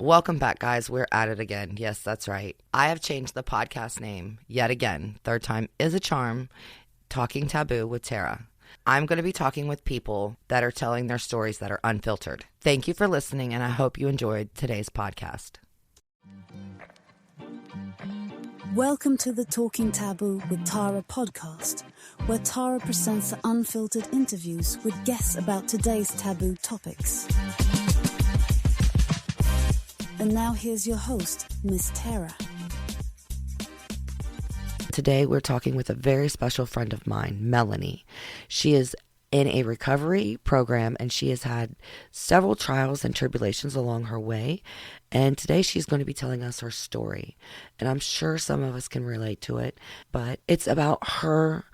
Welcome back, guys. We're at it again. Yes, that's right. I have changed the podcast name yet again. Third time is a charm. Talking Taboo with Tara. I'm going to be talking with people that are telling their stories that are unfiltered. Thank you for listening, and I hope you enjoyed today's podcast. Welcome to the Talking Taboo with Tara podcast, where Tara presents the unfiltered interviews with guests about today's taboo topics. And now here's your host, Miss Tara. Today we're talking with a very special friend of mine, Melanie. She is in a recovery program and she has had several trials and tribulations along her way. And today she's going to be telling us her story. And I'm sure some of us can relate to it, but it's about her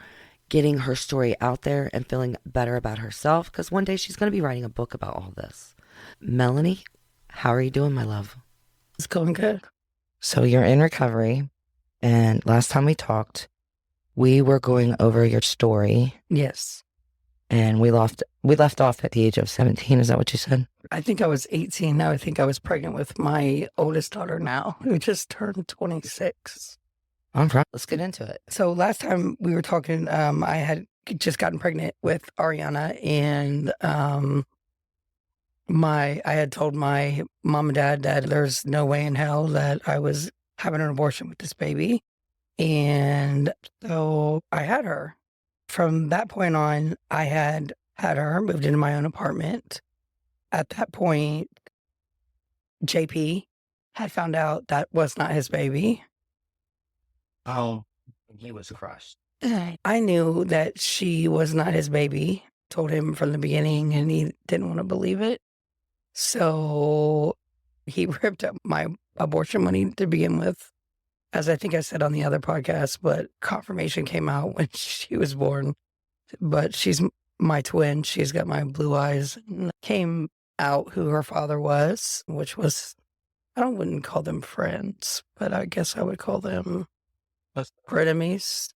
getting her story out there and feeling better about herself, because one day she's going to be writing a book about all this. Melanie, how are you doing, my love? It's going good. So you're in recovery, and last time we talked, we were going over your story, Yes. and we left off at the age of 17. Is that what you said? I think I was 18. Now I think I was pregnant with my oldest daughter now, who just turned 26. All right, let's get into it. So last time we were talking, I had just gotten pregnant with Ariana, and I had told my mom and dad that there's no way in hell that I was having an abortion with this baby. And so I had her. From that point on, I had her, moved into my own apartment. At that point, JP had found out that was not his baby. Oh, he was crushed. I knew that she was not his baby, told him from the beginning, and he didn't want to believe it. So he ripped up my abortion money to begin with, as I think I said on the other podcast, but confirmation came out when she was born. But she's my twin. She's got my blue eyes. And came out who her father was, which was, wouldn't call them friends, but I guess I would call them frenemies.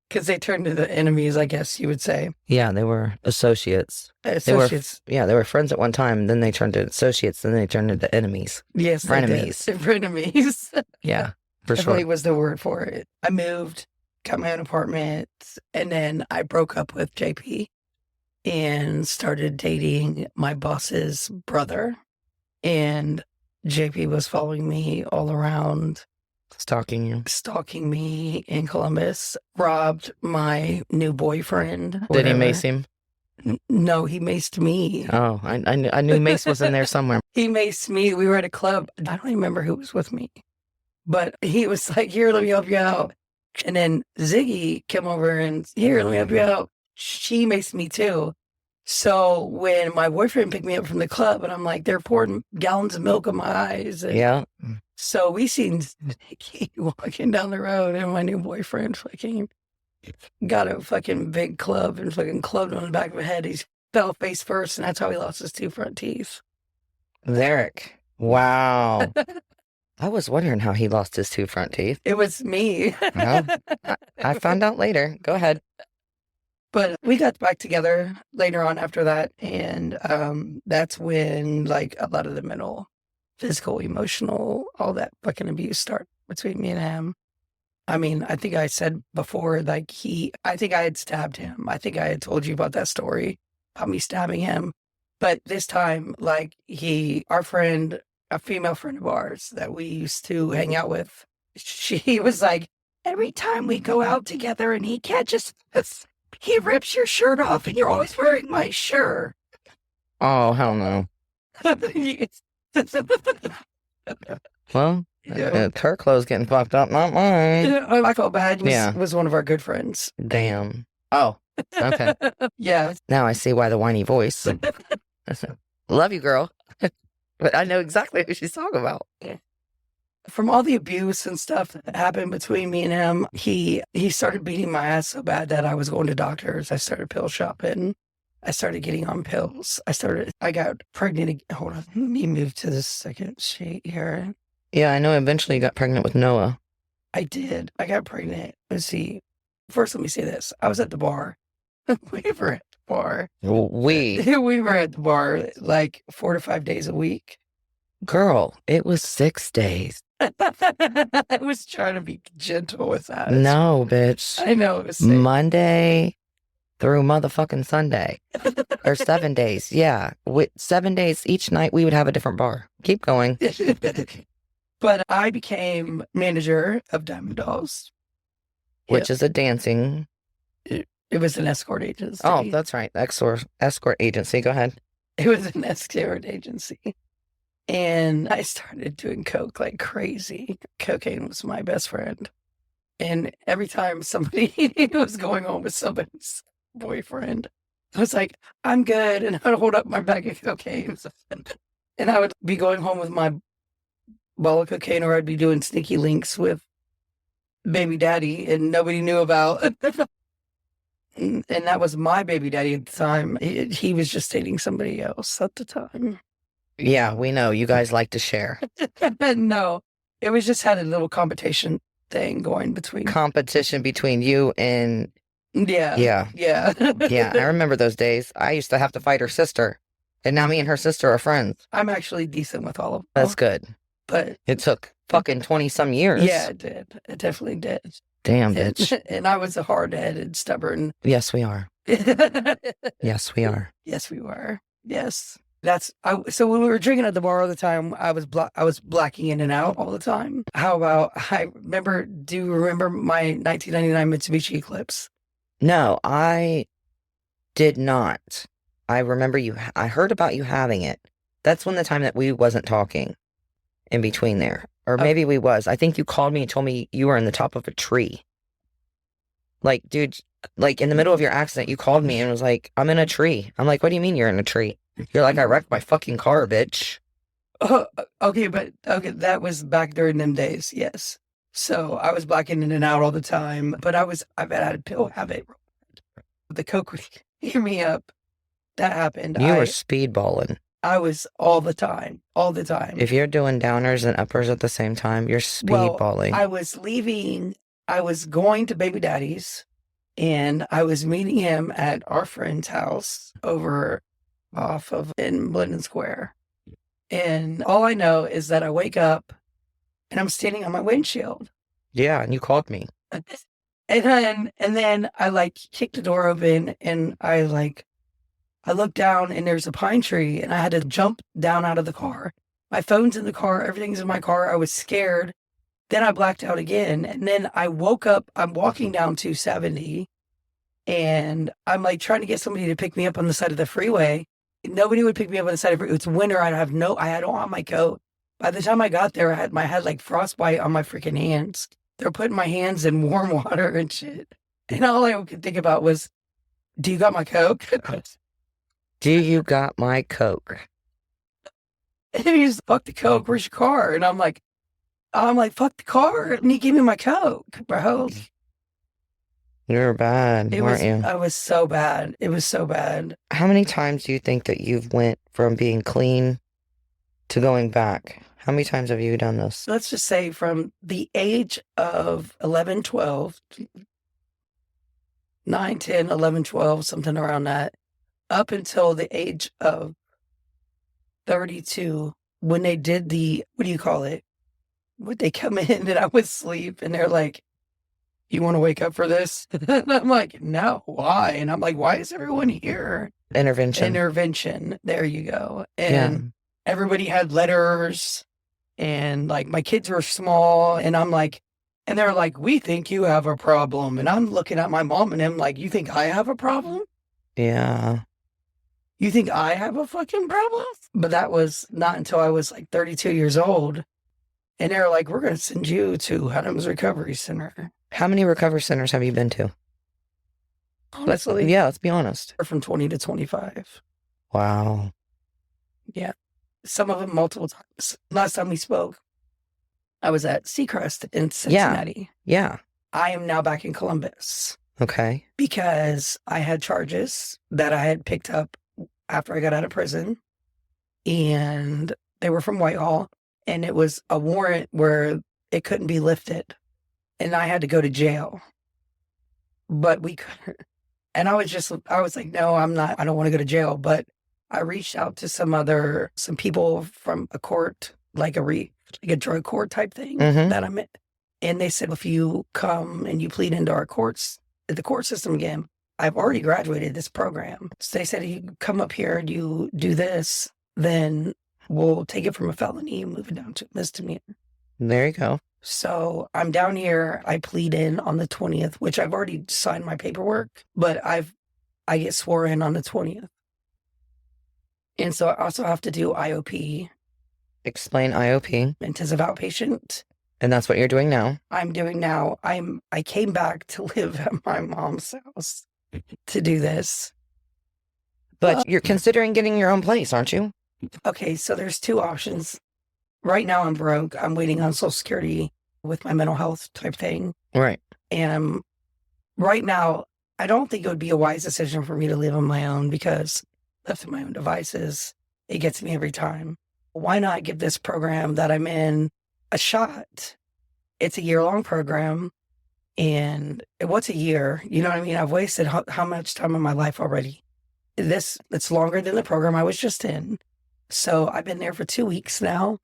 Because they turned into enemies, I guess you would say. Yeah, they were associates. Associates. They were friends at one time, then they turned to associates, then they turned into enemies. Yes, frenemies. Frenemies. Yeah, for Definitely sure. was the word for it. I moved, got my own apartment, and then I broke up with JP and started dating my boss's brother. And JP was following me all around, Stalking me in Columbus, robbed my new boyfriend. Did he whatever. mace him? No, he maced me. Oh, I knew Mace was in there somewhere. He maced me. We were at a club. I don't even remember who was with me, but he was like, "Here, let me help you out." And then Ziggy came over and, "Here, let me help you out." She maced me too. So when my boyfriend picked me up from the club, and I'm like, they're pouring gallons of milk in my eyes. And Yeah. so we seen Ziggy walking down the road, and my new boyfriend fucking got a fucking big club and fucking clubbed him on the back of the head. He fell face first, and that's how he lost his 2 front teeth. Zarek. Wow. I was wondering how he lost his 2 front teeth. It was me. Well, I found out later. Go ahead. But we got back together later on after that, and that's when, like, a lot of the mental, physical, emotional, all that fucking abuse started between me and him. I mean, I think I said before, like, I think I had stabbed him. I think I had told you about that story, about me stabbing him. But this time, like, our friend, a female friend of ours that we used to hang out with, she was like, every time we go out together and he catches us, he rips your shirt off and you're always wearing my shirt. Oh, hell no. Well, it's her clothes getting fucked up, not mine. I felt bad. He Yeah. was one of our good friends. Damn. Oh, okay. Yeah. Now I see why the whiny voice. Love you, girl. But I know exactly who she's talking about. From all the abuse and stuff that happened between me and him, he started beating my ass so bad that I was going to doctors. I started pill shopping. I started getting on pills. I got pregnant. Hold on. Let me move to the second sheet here. Yeah, I know eventually you got pregnant with Noah. I did. I got pregnant. Let's see. First, let me say this. I was at the bar. We were at the bar. We. We were at the bar like 4 to 5 days a week. Girl, it was 6 days. I was trying to be gentle with that. No, bitch. I know it was Monday through motherfucking Sunday. Or 7 days. Yeah. With 7 days each night, we would have a different bar. Keep going. But I became manager of Diamond Dolls. Which is a dancing. It was an escort agency. Oh, that's right. Escort agency. Go ahead. It was an escort agency. And I started doing coke like crazy. Cocaine was my best friend. And every time somebody was going home with somebody's boyfriend, I was like, I'm good. And I would hold up my bag of cocaine. And I would be going home with my ball of cocaine, or I'd be doing sneaky links with baby daddy and nobody knew about. And that was my baby daddy at the time. He was just dating somebody else at the time. Yeah, we know. You guys like to share. No, it was just had a little competition thing going between. Competition between you and... Yeah. Yeah. Yeah. Yeah, I remember those days. I used to have to fight her sister. And now me and her sister are friends. I'm actually decent with all of them. That's good. But it took fucking 20-some years. Yeah, it did. It definitely did. Damn, bitch. And I was a hard-headed, stubborn. Yes, we are. Yes, we are. Yes, we were. Yes. So when we were drinking at the bar all the time, I was blacking in and out all the time. How about, do you remember my 1999 Mitsubishi Eclipse? No, I did not. I remember I heard about you having it. That's when the time that we wasn't talking in between there. Or maybe we was. I think you called me and told me you were in the top of a tree. Like, dude, like in the middle of your accident, you called me and was like, I'm in a tree. I'm like, what do you mean you're in a tree? You're like, I wrecked my fucking car, bitch. Okay, that was back during them days, yes. So I was blacking in and out all the time, but I've had a pill habit. The coke would hear me up. That happened. You were speedballing. I was all the time. If you're doing downers and uppers at the same time, you're speedballing. Well, I was going to baby daddy's, and I was meeting him at our friend's house in Linden Square. And all I know is that I wake up and I'm standing on my windshield. Yeah, and you called me. And then I kicked the door open, and I looked down, and there's a pine tree, and I had to jump down out of the car. My phone's in the car. Everything's in my car. I was scared. Then I blacked out again. And then I woke up. I'm walking down 270, and I'm trying to get somebody to pick me up on the side of the freeway. Nobody would pick me up on the side of the freeway. It's winter. I had on my coat. By the time I got there, I had frostbite on my freaking hands. They're putting my hands in warm water and shit. And all I could think about was, do you got my Coke? Do you got my Coke? And he's, fuck the Coke, where's your car? And I'm like, fuck the car. And he gave me my Coke, bro. You were bad, weren't you? I was so bad. It was so bad. How many times do you think that you've went from being clean to going back? How many times have you done this? Let's just say from the age of 11, 12, 9, 10, 11, 12, something around that, up until the age of 32, when they did what do you call it? Would they come in and I would sleep, and they're like, you want to wake up for this? And I'm like, no, why? And I'm like, why is everyone here? Intervention. There you go. And everybody had letters, and my kids were small, and I'm like, and they're like, we think you have a problem. And I'm looking at my mom, and I'm like, you think I have a problem? Yeah. You think I have a fucking problem? But that was not until I was 32 years old. And they're like, we're going to send you to Adams Recovery Center. How many recovery centers have you been to? Honestly? Let's be honest. From 20 to 25. Wow. Yeah. Some of them multiple times. Last time we spoke, I was at Seacrest in Cincinnati. Yeah. I am now back in Columbus. Okay. Because I had charges that I had picked up after I got out of prison. And they were from Whitehall. And it was a warrant where it couldn't be lifted. And I had to go to jail. But we couldn't. And I was like, no, I'm not. I don't want to go to jail. But I reached out to some people from a court, like a drug court type thing that I'm in. And they said, if you come and you plead into our courts, the court system again, I've already graduated this program. So they said, if you come up here and you do this, then we'll take it from a felony and move it down to a misdemeanor. There you go. So I'm down here. I plead in on the 20th, which I've already signed my paperwork, but I get sworn in on the 20th. And so I also have to do IOP. Explain IOP. Intensive outpatient. And that's what you're doing now. I'm doing now. I came back to live at my mom's house to do this. But you're considering getting your own place, aren't you? Okay, so there's two options. Right now I'm broke. I'm waiting on Social Security with my mental health type thing. Right. And right now, I don't think it would be a wise decision for me to live on my own because left to my own devices, it gets me every time. Why not give this program that I'm in a shot? It's a year-long program. And what's a year? You know what I mean? I've wasted how much time in my life already? It's longer than the program I was just in. So I've been there for 2 weeks now.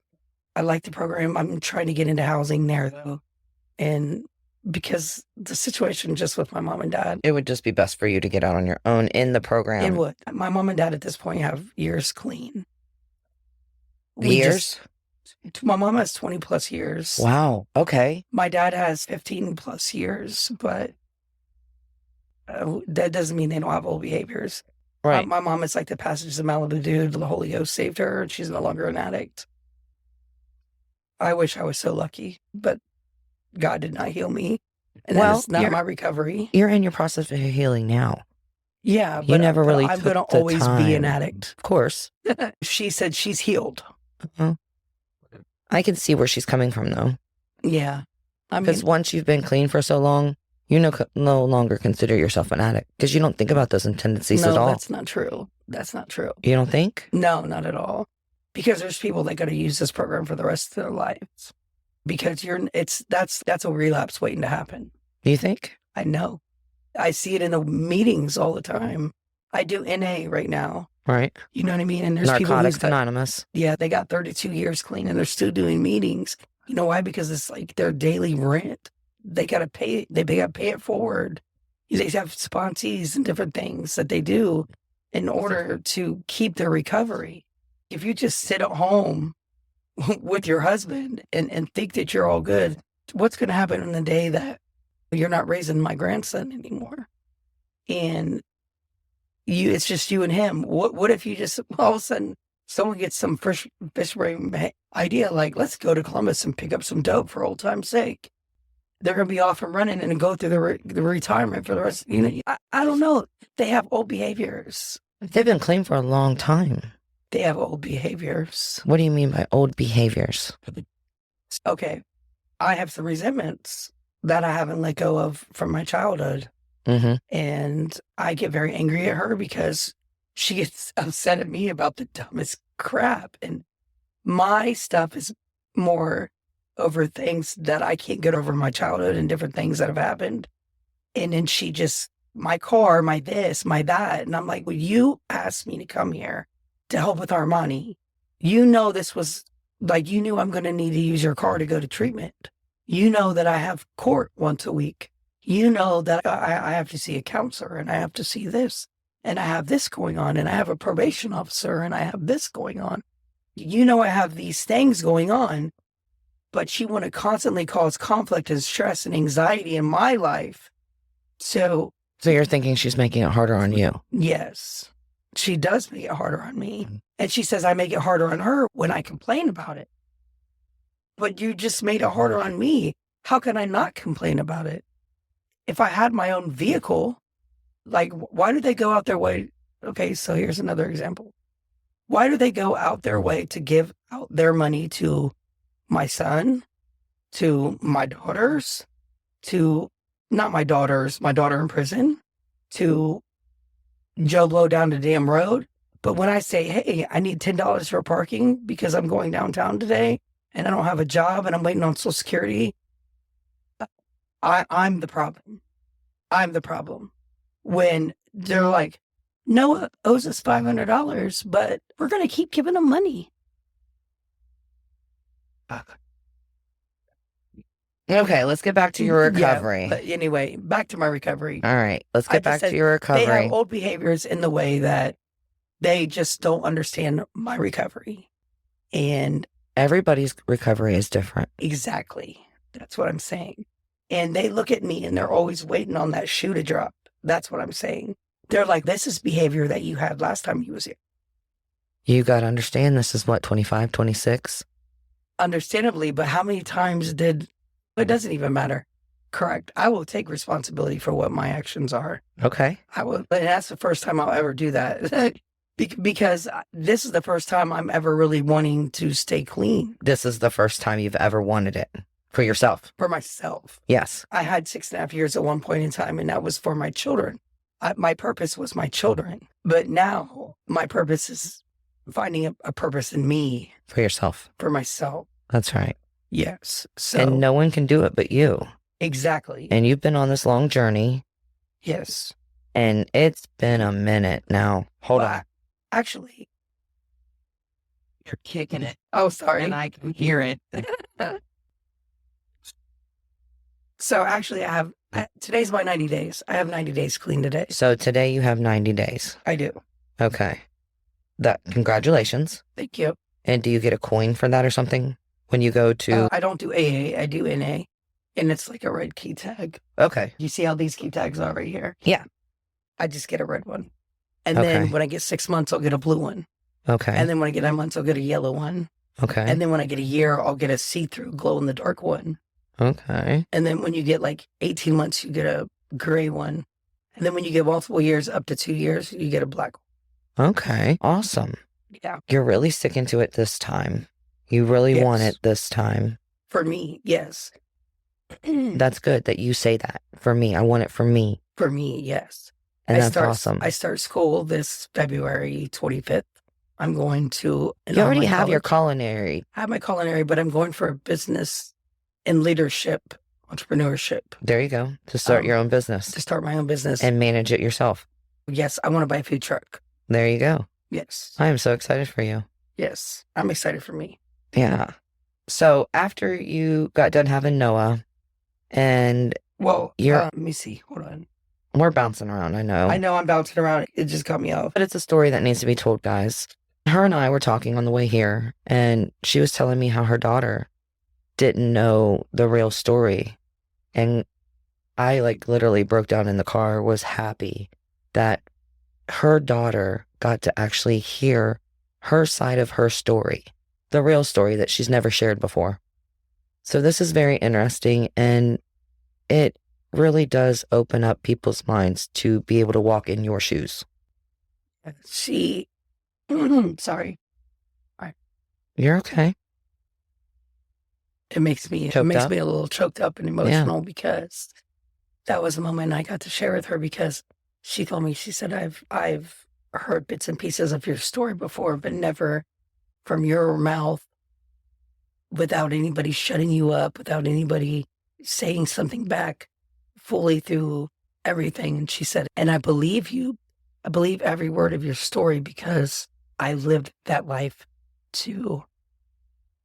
I like the program. I'm trying to get into housing there, though. And because the situation just with my mom and dad. It would just be best for you to get out on your own in the program. It would. My mom and dad at this point have years clean. Years? My mom has 20 plus years. Wow. Okay. My dad has 15 plus years, but that doesn't mean they don't have old behaviors. Right. My mom is like the Passages of Malibu dude. The Holy Ghost saved her, and she's no longer an addict. I wish I was so lucky, but God did not heal me. And that's not my recovery. You're in your process of healing now. Yeah, you never really I'm going to always be an addict. Of course. She said she's healed. I can see where she's coming from, though. Yeah. Because once you've been clean for so long, you no longer consider yourself an addict because you don't think about those tendencies at all. No, that's not true. That's not true. You don't think? No, not at all. Because there's people that got to use this program for the rest of their lives. Because that's a relapse waiting to happen. Do you think? I know. I see it in the meetings all the time. I do NA right now. Right. You know what I mean? And there's Narcotics people Anonymous. Yeah, they got 32 years clean and they're still doing meetings. You know why? Because it's like their daily rent. They got to pay. They got to pay it forward. They have sponsees and different things that they do in order to keep their recovery. If you just sit at home with your husband and think that you're all good, what's going to happen on the day that you're not raising my grandson anymore? And it's just you and him. What if you just, all of a sudden, someone gets some fish brain idea, like, let's go to Columbus and pick up some dope for old time's sake. They're going to be off and running and go through the retirement for the rest. I don't know. They have old behaviors. They've been clean for a long time. They have old behaviors. What do you mean by old behaviors? Okay. I have some resentments that I haven't let go of from my childhood. Mm-hmm. And I get very angry at her because she gets upset at me about the dumbest crap. And my stuff is more over things that I can't get over my childhood and different things that have happened. And then she just, my car, my this, my that. And I'm like, well, you asked me to come here to help with our money. You know, this was like, you knew I'm going to need to use your car to go to treatment. You know that I have court once a week. You know that I have to see a counselor and I have to see this and I have this going on and I have a probation officer and I have this going on. You know, I have these things going on, but she want to constantly cause conflict and stress and anxiety in my life. So you're thinking she's making it harder on you? Yes, she does make it harder on me. And she says I make it harder on her when I complain about it. But you just made it harder on me. How can I not complain about it? If I had my own vehicle, like, why do they go out their way? Okay, so here's another example. Why do they go out their way to give out their money to my son, to my daughters, to not my daughters, my daughter in prison, to Joe Blow down the damn road? But when I say, hey, I need $10 for parking because I'm going downtown today and I don't have a job and I'm waiting on Social Security, I'm the problem. I'm the problem. When they're like, Noah owes us $500, but we're going to keep giving him money. Okay, let's get back to your recovery. Yeah, but anyway, back to my recovery. All right, let's get back to your recovery. They have old behaviors in the way that they just don't understand my recovery. And everybody's recovery is different. Exactly. That's what I'm saying. And they look at me and they're always waiting on that shoe to drop. That's what I'm saying. They're like, this is behavior that you had last time you was here. You got to understand, this is what, 25, 26? Understandably, but how many times it doesn't even matter. Correct. I will take responsibility for what my actions are. Okay. I will. And that's the first time I'll ever do that. Because this is the first time I'm ever really wanting to stay clean. This is the first time you've ever wanted it for yourself. For myself. Yes. I had 6.5 years at one point in time, and that was for my children. My purpose was my children. But now my purpose is finding a purpose in me. For yourself. For myself. That's right. Yes. So, and no one can do it but you. Exactly. And you've been on this long journey. Yes. And it's been a minute now. Hold on. Actually, You're kicking it. Oh, sorry. And I can hear it. So actually, today's my 90 days. I have 90 days clean today. So today you have 90 days. I do. Okay. Congratulations. Thank you. And do you get a coin for that or something when you go to? I don't do AA. I do NA. And it's like a red key tag. Okay. You see how these key tags are right here? Yeah. I just get a red one. And then when I get 6 months, I'll get a blue one. Okay. And then when I get 9 months, I'll get a yellow one. Okay. And then when I get a year, I'll get a see-through glow-in-the-dark one. Okay. And then when you get like 18 months, you get a gray one. And then when you get multiple years, up to 2 years, you get a black one. Okay. Awesome. Yeah. You're really sticking to it this time. You really want it this time. For me, yes. That's good that you say that. For me. I want it for me. For me, yes. And that's awesome. I start school this February 25th. I'm going to... You already have your culinary. I have my culinary, but I'm going for a business and leadership, entrepreneurship. There you go. To start your own business. To start my own business. And manage it yourself. Yes, I want to buy a food truck. There you go. Yes. I am so excited for you. Yes, I'm excited for me. Yeah. So after you got done having Noah and... Well, let me see. Hold on. We're bouncing around, I know. I know I'm bouncing around. It just cut me off. But it's a story that needs to be told, guys. Her and I were talking on the way here, and she was telling me how her daughter didn't know the real story. And I literally broke down in the car, was happy that her daughter got to actually hear her side of her story, the real story that she's never shared before. So this is very interesting, and it really does open up people's minds to be able to walk in your shoes. Sorry. All right. You're okay. It makes me a little choked up and emotional because that was a moment I got to share with her, because she told me, she said, I've heard bits and pieces of your story before, but never from your mouth, without anybody shutting you up, without anybody saying something back fully through everything. And she said, and I believe you. I believe every word of your story because I lived that life too.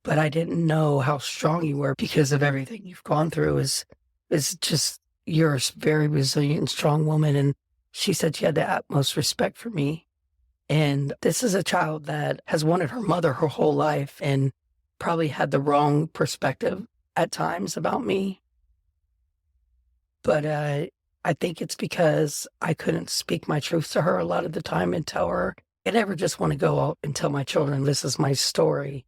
But I didn't know how strong you were because of everything you've gone through. Is just, you're a very resilient and strong woman. And she said she had the utmost respect for me. And this is a child that has wanted her mother her whole life and probably had the wrong perspective at times about me. But I think it's because I couldn't speak my truth to her a lot of the time and tell her. I never just want to go out and tell my children, this is my story,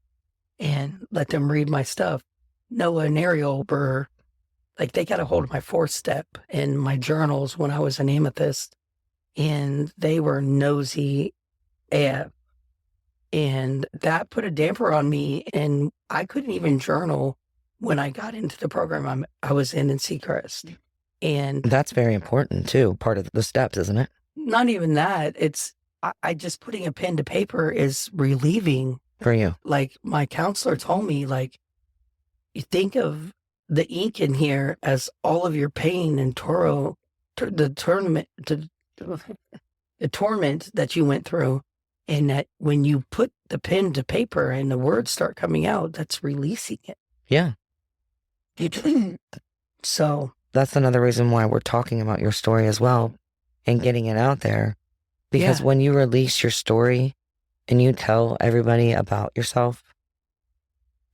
and let them read my stuff. Noah and Ariel were, they got a hold of my 4th step in my journals when I was an amethyst, and they were nosy AF. And that put a damper on me, and I couldn't even journal when I got into the program I was in Seacrest. And that's very important too, part of the steps, isn't it? Not even that. It's, I just putting a pen to paper is relieving. For you. My counselor told me, you think of the ink in here as all of your pain and the the torment that you went through, and that when you put the pen to paper and the words start coming out, that's releasing it. Yeah. So that's another reason why we're talking about your story as well and getting it out there. Because when you release your story and you tell everybody about yourself,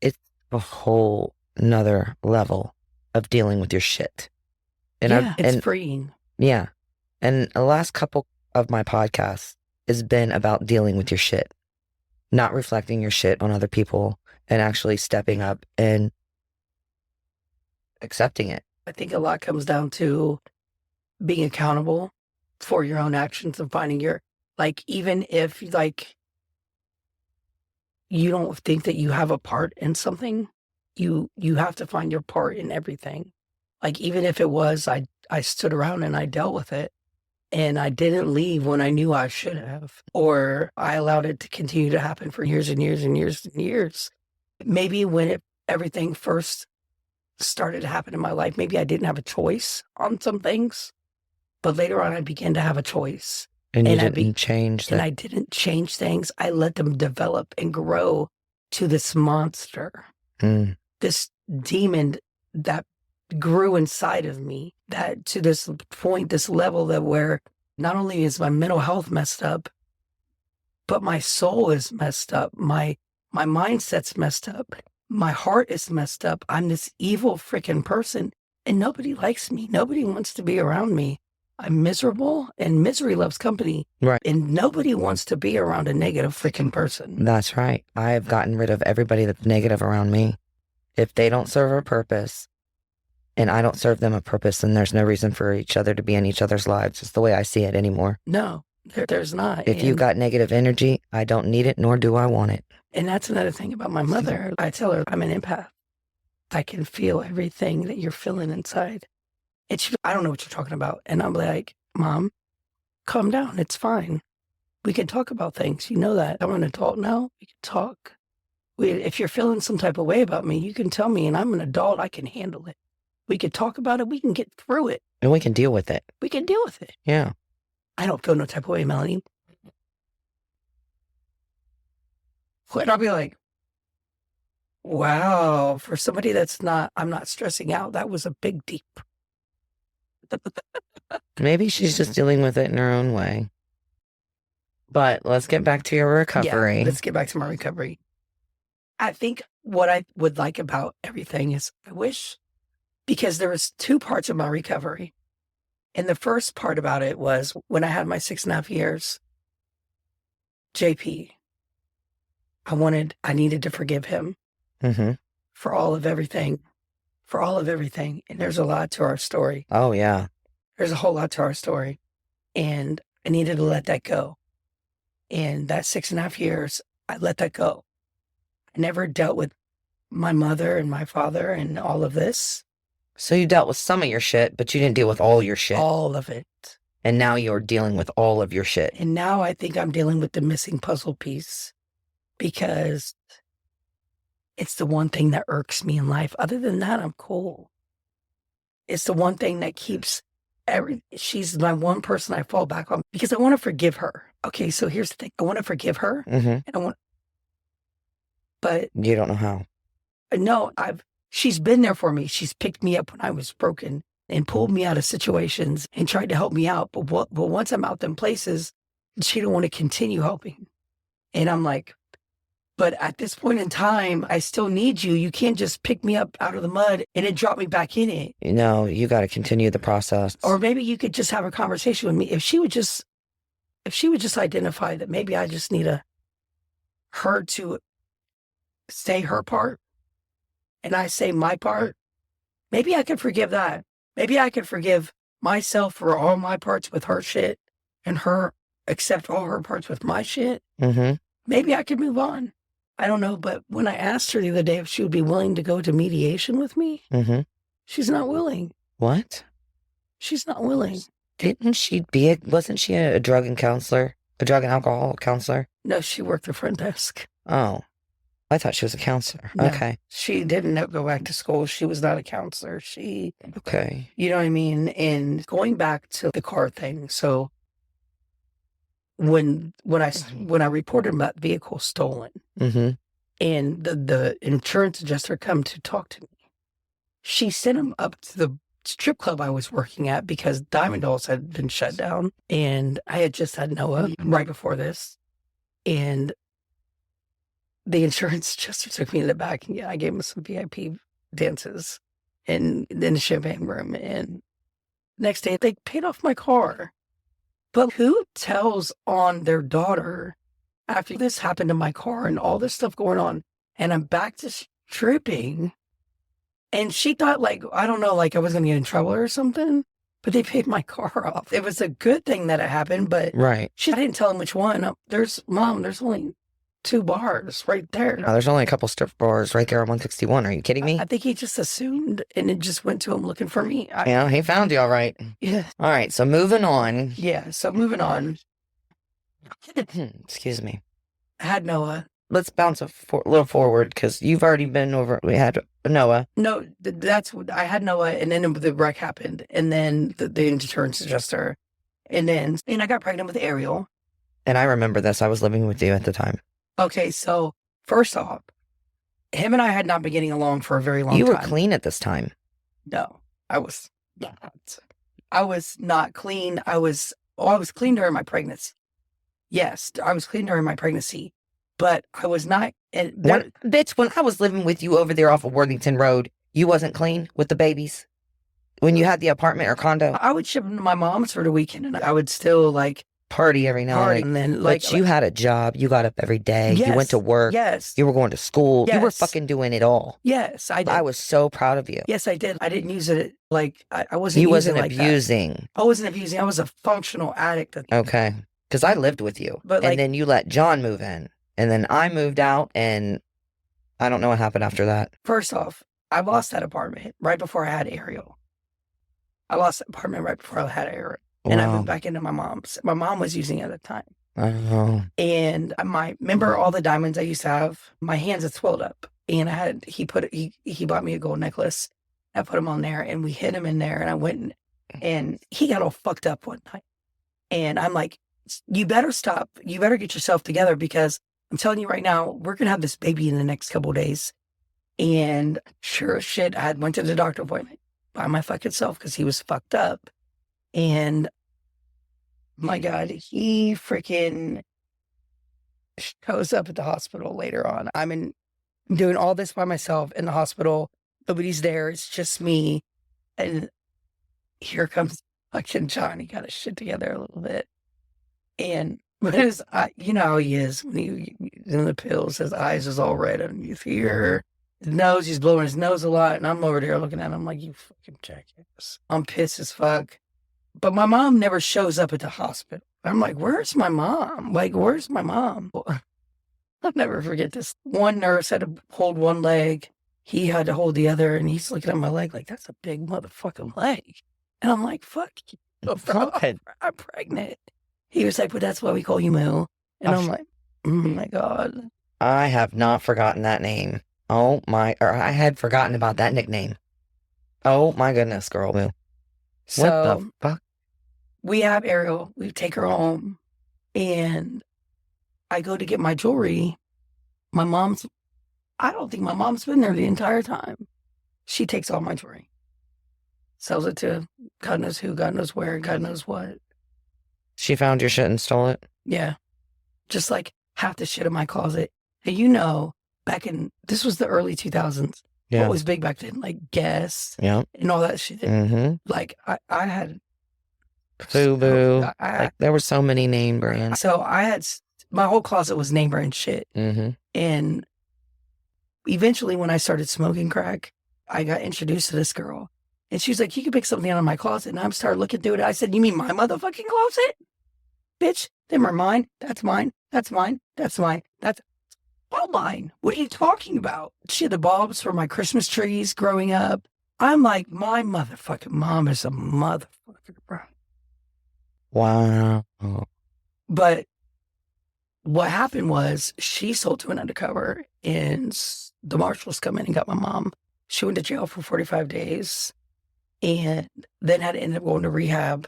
it's a whole nother level of dealing with your shit. And it's freeing. Yeah. And the last couple of my podcasts has been about dealing with your shit, not reflecting your shit on other people and actually stepping up and accepting it. I think a lot comes down to being accountable for your own actions and finding your, like, even if, like, you don't think that you have a part in something, you have to find your part in everything. Like, even if it was, I stood around and I dealt with it and I didn't leave when I knew I should have, or I allowed it to continue to happen for years and years and years and years. Maybe when everything first started to happen in my life, maybe I didn't have a choice on some things, but later on I began to have a choice. And you didn't change that. And I didn't change things. I let them develop and grow to this monster, this demon that grew inside of me, that to this point, this level that where not only is my mental health messed up, but my soul is messed up. My mindset's messed up. My heart is messed up. I'm this evil freaking person and nobody likes me. Nobody wants to be around me. I'm miserable and misery loves company. Right. And nobody wants to be around a negative freaking person. That's right. I've gotten rid of everybody that's negative around me. If they don't serve a purpose and I don't serve them a purpose, then there's no reason for each other to be in each other's lives. It's the way I see it anymore. No, there's not. If you got negative energy, I don't need it, nor do I want it. And that's another thing about my mother. I tell her I'm an empath. I can feel everything that you're feeling inside. I don't know what you're talking about. And I'm like, Mom, calm down. It's fine. We can talk about things. You know that. I'm an adult now. We can talk. If you're feeling some type of way about me, you can tell me, and I'm an adult. I can handle it. We can talk about it. We can get through it. And we can deal with it. We can deal with it. Yeah. I don't feel no type of way, Melanie. And I'll be like, wow, for somebody I'm not stressing out. That was a big deep. Maybe she's just dealing with it in her own way. But let's get back to your recovery. Yeah, let's get back to my recovery. I think what I would like about everything is I wish, because there was 2 parts of my recovery. And the first part about it was when I had my 6.5 years, JP, I needed to forgive him for all of everything. And there's a lot to our story. Oh, yeah. There's a whole lot to our story. And I needed to let that go. And that 6.5 years, I let that go. I never dealt with my mother and my father and all of this. So you dealt with some of your shit, but you didn't deal with all your shit. All of it. And now you're dealing with all of your shit. And now I think I'm dealing with the missing puzzle piece, because it's the one thing that irks me in life. Other than that, I'm cool. It's the one thing that keeps she's my one person I fall back on because I want to forgive her. Okay, so here's the thing. I want to forgive her. And but you don't know how. No, she's been there for me. She's picked me up when I was broken and pulled me out of situations and tried to help me out. But once I'm out them places, she don't want to continue helping. And I'm like, but at this point in time, I still need you. You can't just pick me up out of the mud and then drop me back in it. You know, you got to continue the process. Or maybe you could just have a conversation with me. If she would just identify that maybe I just need her to say her part and I say my part, maybe I could forgive that. Maybe I could forgive myself for all my parts with her shit and her accept all her parts with my shit. Maybe I could move on. I don't know, but when I asked her the other day if she would be willing to go to mediation with me, she's not willing. What? She's not willing. Wasn't she a drug and alcohol counselor? No, she worked the front desk. Oh, I thought she was a counselor. No, okay. She didn't go back to school. She was not a counselor. Okay. You know what I mean? And going back to the car thing. So when I reported that vehicle stolen, Mm-hmm. and the insurance adjuster come to talk to me, she sent him up to the strip club I was working at because Diamond Dolls had been shut down, and I had just had Noah right before this, and the insurance adjuster took me to the back, and I gave him some VIP dances in the champagne room, and next day they paid off my car. But who tells on their daughter after this happened to my car and all this stuff going on, and I'm back to stripping, and she thought, like, I don't know, like I was going to get in trouble or something, but they paid my car off. It was a good thing that it happened, but Right. I didn't tell them which one. There's only 2 bars right there. No, there's only a couple strip bars right there on 161. Are you kidding me? I think he just assumed, and it just went to him looking for me. Yeah, he found you all right. Yeah. All right, so moving on. Yeah, so moving on. Excuse me. I had Noah. Let's bounce a little forward because you've already been over. We had Noah. No, that's what I had Noah, and then the wreck happened, and then the insurance adjuster, and I got pregnant with Ariel. And I remember this. I was living with you at the time. Okay, so first off, him and I had not been getting along for a very long time. You were clean at this time. No, I was not. I was not clean. I was clean during my pregnancy. Yes, I was clean during my pregnancy, but I was not. And Bitch, when I was living with you over there off of Worthington Road, you wasn't clean with the babies? When you had the apartment or condo? I would ship them to my mom's for the weekend, and I would still like party every night. and then But you had a job. You got up every day. Yes, you went to work. Yes. You were going to school. You were Yes. fucking doing it all. Yes, I did. I was so proud of you. Yes, I did. I didn't use it like I wasn't. You using wasn't it like that. abusing. I wasn't abusing. I was a functional addict. Okay. Because I lived with you. But, and then you let John move in. And then I moved out, and I don't know what happened after that. First off, I lost that apartment right before I had Ariel. I lost that apartment right before I had Ariel. And I moved back into my mom's. My mom was using it at the time. Oh. And remember all the diamonds I used to have? My hands had swelled up. And he bought me a gold necklace. I put him on there, and we hid him in there. And I went and he got all fucked up one night. And I'm like, you better stop. You better get yourself together, because I'm telling you right now, we're going to have this baby in the next couple of days. And sure as shit, I went to the doctor appointment by my fucking self because he was fucked up. And my God, he freaking shows up at the hospital later on. I'm doing all this by myself in the hospital. Nobody's there. It's just me. And here comes fucking John. He got his shit together a little bit. And you know how he is when he's in the pills. His eyes is all red underneath here. His nose, he's blowing his nose a lot. And I'm over there looking at him like, you fucking jackass. I'm pissed as fuck. But my mom never shows up at the hospital. I'm like, where's my mom? Like, where's my mom? I'll never forget this. One nurse had to hold one leg. He had to hold the other. And he's looking at my leg like, that's a big motherfucking leg. And I'm like, fuck you. I'm pregnant. He was like, but that's why we call you Moo. And I'm like, oh my God. I have not forgotten that name. I had forgotten about that nickname. Oh my goodness, girl, Moo. So, what the fuck? We have Ariel. We take her home. And I go to get my jewelry. I don't think my mom's been there the entire time. She takes all my jewelry. Sells it to God knows who, God knows where, God knows what. She found your shit and stole it? Yeah. Just like half the shit in my closet. And you know, this was the early 2000s. Yeah. What was big back then? Like Guess. Yeah. And all that shit. Mm-hmm. Like I had. Fubu. Like there were so many name brands. So I had, my whole closet was name brand shit. Mm-hmm. And eventually when I started smoking crack, I got introduced to this girl. And she was like, you can pick something out of my closet. And I started looking through it. I said, you mean my motherfucking closet? Bitch, them are mine. That's mine. That's mine. That's mine. That's all mine. What are you talking about? She had the bulbs for my Christmas trees growing up. I'm like, my motherfucking mom is a motherfucker, bro. Wow. But what happened was she sold to an undercover, and the marshals come in and got my mom. She went to jail for 45 days and then had to end up going to rehab.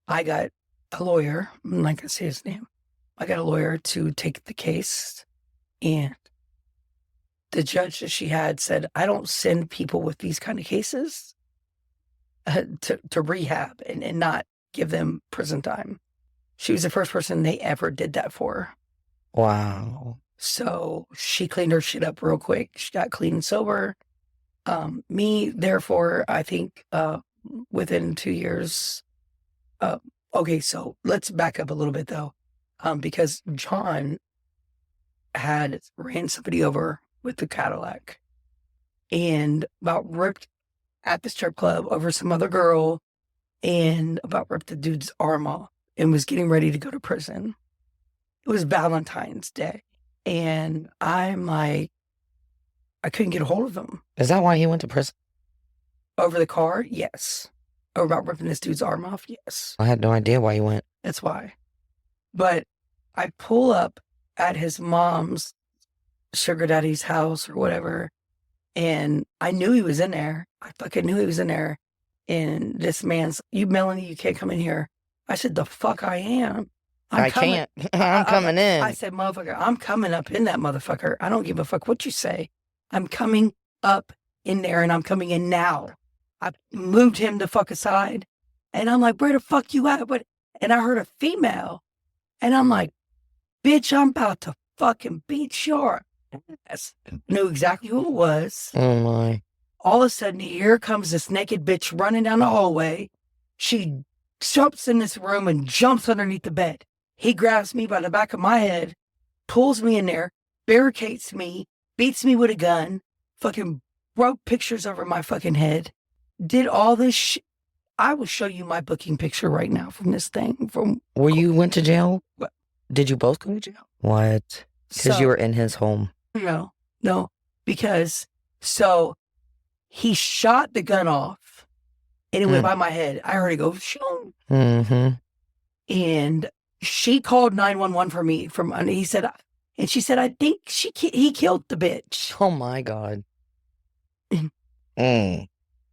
I got a lawyer. I'm not going to say his name. I got a lawyer to take the case, and the judge that she had said, I don't send people with these kind of cases to rehab and not give them prison time. She was the first person they ever did that for. Wow. So she cleaned her shit up real quick. She got clean and sober. Me, therefore, I think within 2 years. Okay, so let's back up a little bit though, because John had ran somebody over with the Cadillac and about ripped at the strip club over some other girl and about ripped the dude's arm off and was getting ready to go to prison. It was Valentine's Day. And I'm like, I couldn't get a hold of him. Is that why he went to prison? Over the car? Yes. Or about ripping this dude's arm off? Yes. I had no idea why he went. That's why. But I pull up at his mom's sugar daddy's house or whatever, and I knew he was in there. I fucking knew he was in there. And this man's, you, Melanie, you can't come in here. I said, the fuck I am. I can't. I'm coming in. I said, motherfucker, I'm coming up in that motherfucker. I don't give a fuck what you say. I'm coming up in there, and I'm coming in now. I moved him the fuck aside, and I'm like, where the fuck you at? And I heard a female, and I'm like, bitch, I'm about to fucking beat your ass. Knew exactly who it was. Oh my. All of a sudden, here comes this naked bitch running down the hallway. She jumps in this room and jumps underneath the bed. He grabs me by the back of my head, pulls me in there, barricades me, beats me with a gun, fucking broke pictures over my fucking head, did all this shit. I will show you my booking picture right now from this thing. Were you went to jail? What? Did you both go to jail? What? Because you were in his home. No, because so he shot the gun off and it went by my head. I heard it go, shoom. Mm-hmm. And she called 911 for me he said, and she said, I think he killed the bitch. Oh my God. Go ahead.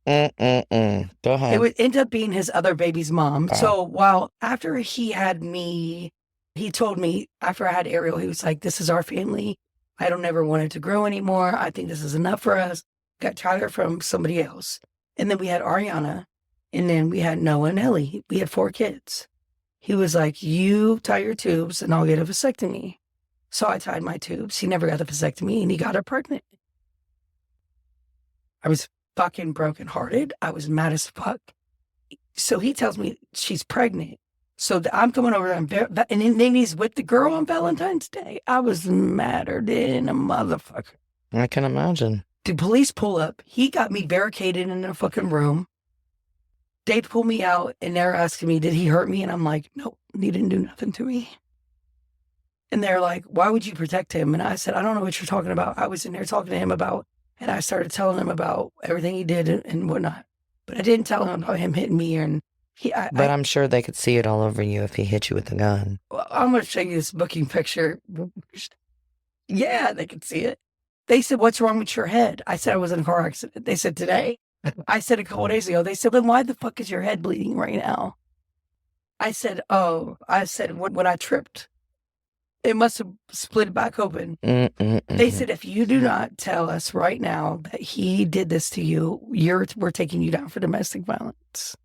It would end up being his other baby's mom. Oh. So after he had me, he told me after I had Ariel, he was like, this is our family. I don't ever want it to grow anymore. I think this is enough for us. Got Tyler from somebody else. And then we had Ariana. And then we had Noah and Ellie. We had 4 kids. He was like, you tie your tubes and I'll get a vasectomy. So I tied my tubes. He never got the vasectomy and he got her pregnant. I was fucking brokenhearted. I was mad as fuck. So he tells me she's pregnant. So I'm coming over and then he's with the girl on Valentine's Day. I was madder than a motherfucker. I can imagine. The police pull up. He got me barricaded in a fucking room. They pull me out and they're asking me, did he hurt me? And I'm like, nope, he didn't do nothing to me. And they're like, why would you protect him? And I said, I don't know what you're talking about. I was in there talking to him about, and I started telling him about everything he did and whatnot. But I didn't tell him about him hitting me. But I'm sure they could see it all over you if he hit you with a gun. I'm going to show you this booking picture. Yeah, they could see it. They said, what's wrong with your head? I said, I was in a car accident. They said, today? I said a couple days ago. They said, then why the fuck is your head bleeding right now? I said, when I tripped, it must have split back open. They said, if you do not tell us right now that he did this to you, we're taking you down for domestic violence.